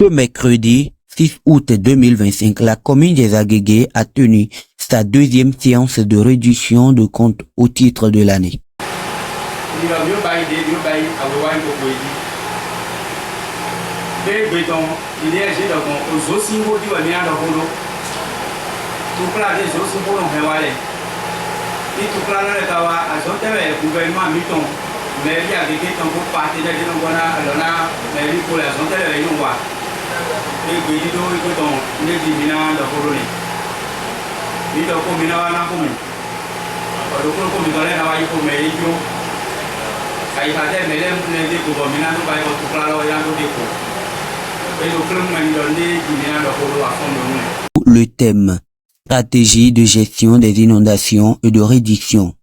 Ce mercredi 6 août 2025, la commune des Agégués a tenu sa deuxième séance de réduction de comptes au titre de l'année. Le thème stratégie de gestion des inondations et de réduction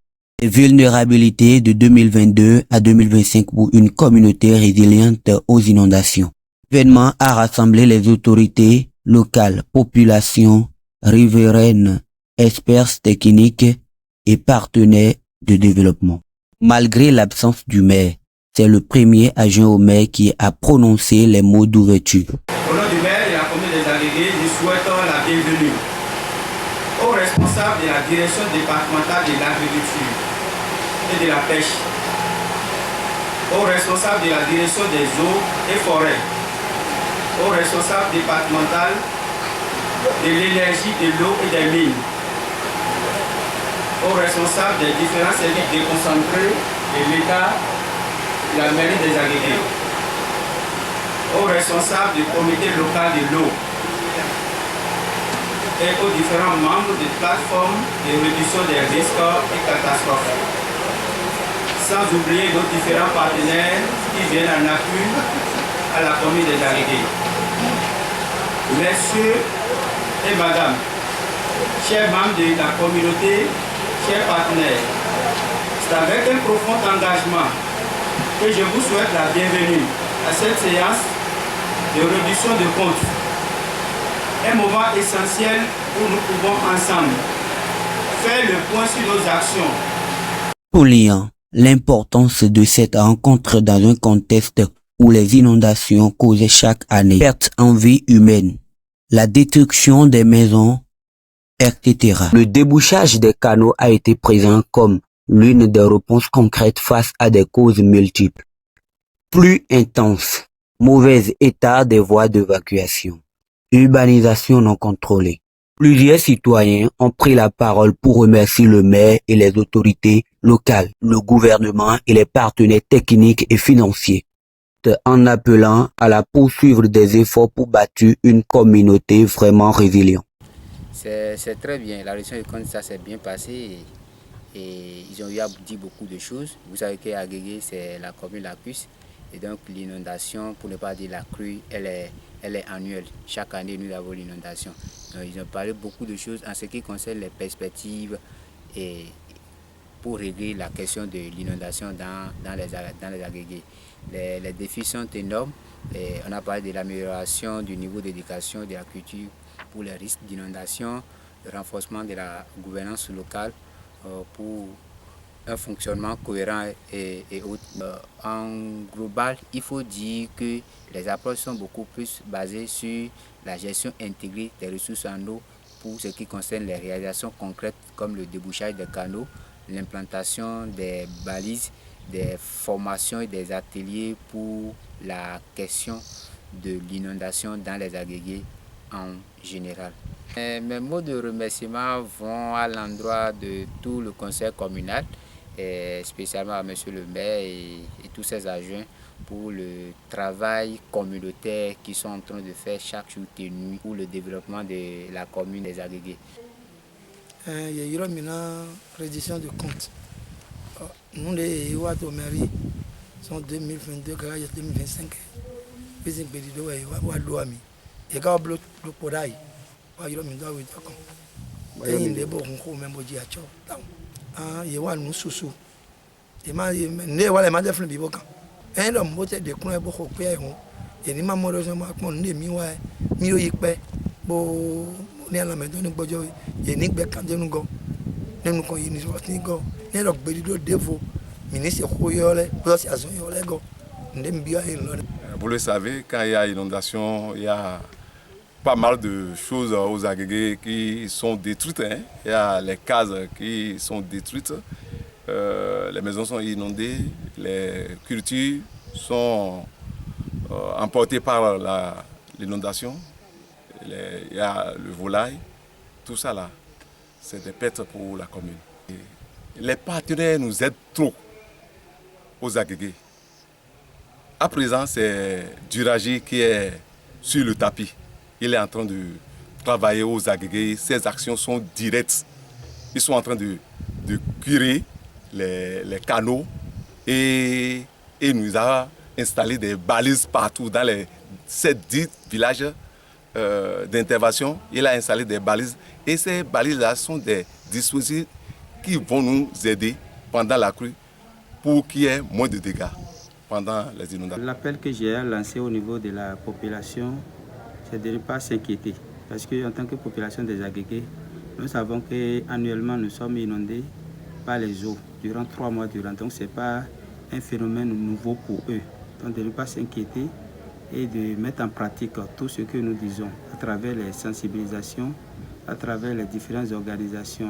des vulnérabilités de 2022 à 2025 pour une communauté résiliente aux inondations. L'événement a rassemblé les autorités locales, populations, riveraines, experts techniques et partenaires de développement. Malgré l'absence du maire, c'est le premier adjoint au maire qui a prononcé les mots d'ouverture. Au nom du maire et la commune des Agégués, nous souhaitons la bienvenue aux responsables de la direction départementale de l'agriculture et de la pêche, aux responsables de la direction des eaux et forêts, aux responsables départementaux de l'énergie, de l'eau et des mines, aux responsables des différents services déconcentrés de l'État, de la mairie des Agégués, aux responsables du comité local de l'eau et aux différents membres des plateformes de réduction des risques et catastrophes. Sans oublier nos différents partenaires qui viennent en appui à la commune des Agégués. Messieurs et madame, chers membres de la communauté, chers partenaires, c'est avec un profond engagement que je vous souhaite la bienvenue à cette séance de réduction de comptes. Un moment essentiel où nous pouvons ensemble faire le point sur nos actions. Soulignant l'importance de cette rencontre dans un contexte où les inondations causent chaque année pertes en vie humaine, la destruction des maisons, etc. Le débouchage des canaux a été présent comme l'une des réponses concrètes face à des causes multiples. Plus intense, mauvais état des voies d'évacuation, urbanisation non contrôlée. Plusieurs citoyens ont pris la parole pour remercier le maire et les autorités locales, le gouvernement et les partenaires techniques et financiers, en appelant à la poursuivre des efforts pour bâtir une communauté vraiment résiliente. C'est très bien, la réduction des comptes, ça s'est bien passé et ils ont eu à dire beaucoup de choses. Vous savez qu'Agégué, c'est la commune la plus. Et donc l'inondation, pour ne pas dire la crue, elle est annuelle. Chaque année, nous avons l'inondation. Ils ont parlé beaucoup de choses en ce qui concerne les perspectives et pour régler la question de l'inondation dans les Agégués. Les défis sont énormes. Et on a parlé de l'amélioration du niveau d'éducation de la culture pour les risques d'inondation, le renforcement de la gouvernance locale pour un fonctionnement cohérent et autre. En global, il faut dire que les approches sont beaucoup plus basées sur la gestion intégrée des ressources en eau pour ce qui concerne les réalisations concrètes comme le débouchage des canaux, l'implantation des balises, des formations et des ateliers pour la question de l'inondation dans les Agégués en général. Mes mots de remerciement vont à l'endroit de tout le conseil communal, et spécialement à M. le maire et tous ses adjoints pour le travail communautaire qu'ils sont en train de faire chaque jour et nuit pour le développement de la commune des Agégués. Il y a eu une réduction de comptes. Nous, les Ouato mairie, sont 2022, 2025. Puis ils ont dit que ils vont avoir l'eau. Et quand on a le podaille, il y a une dame qui est là. Il y a un sous-sous. Il y a un peu de temps. Et l'homme qui est déclaré beaucoup de temps. Et il y a un peu de temps. Il y a un peu ní alamẹ̀dọ́ ní gbọ́jọ́ yìí ní gbẹ̀kàndé nùgọ́ nínú kan yìí ní sọ́ọ̀tì nìgọ́ ní ẹ̀rọ gbèdúdó défo mínísì kó yọ ọ́lẹ́ bọ́sì àzọ́ yọ ọ́lẹ́ gọ́ ǹdẹ́ mi bí wáyé ńlọ. Vous le savez, quand il y a inondation, il y a pas mal de choses aux Agégués qui sont détruites. Hein. Il y a les cases qui sont détruites, les maisons sont inondées, les cultures sont emportées par l'inondation. Il y a le volaille, tout ça là, c'est des pertes pour la commune. Et les partenaires nous aident trop aux Agégués. À présent, c'est Duragi qui est sur le tapis. Il est en train de travailler aux Agégués. Ses actions sont directes. Ils sont en train de curer les canaux et nous a installé des balises partout dans ces 10 villages d'intervention. Il a installé des balises et ces balises-là sont des dispositifs qui vont nous aider pendant la crue pour qu'il y ait moins de dégâts pendant les inondations. L'appel que j'ai lancé au niveau de la population, c'est de ne pas s'inquiéter. Parce qu'en tant que population des Agégués, nous savons qu'annuellement nous sommes inondés par les eaux durant 3 mois durant. Donc ce n'est pas un phénomène nouveau pour eux. Donc de ne pas s'inquiéter et de mettre en pratique tout ce que nous disons à travers les sensibilisations, à travers les différentes organisations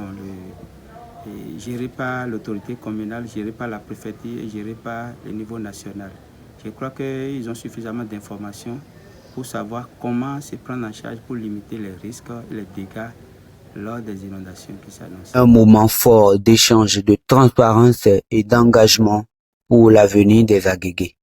gérées par l'autorité communale, gérées par la préfecture et gérées par le niveau national. Je crois qu'ils ont suffisamment d'informations pour savoir comment se prendre en charge pour limiter les risques et les dégâts lors des inondations qui s'annoncent. Un moment fort d'échange, de transparence et d'engagement pour l'avenir des Agégués.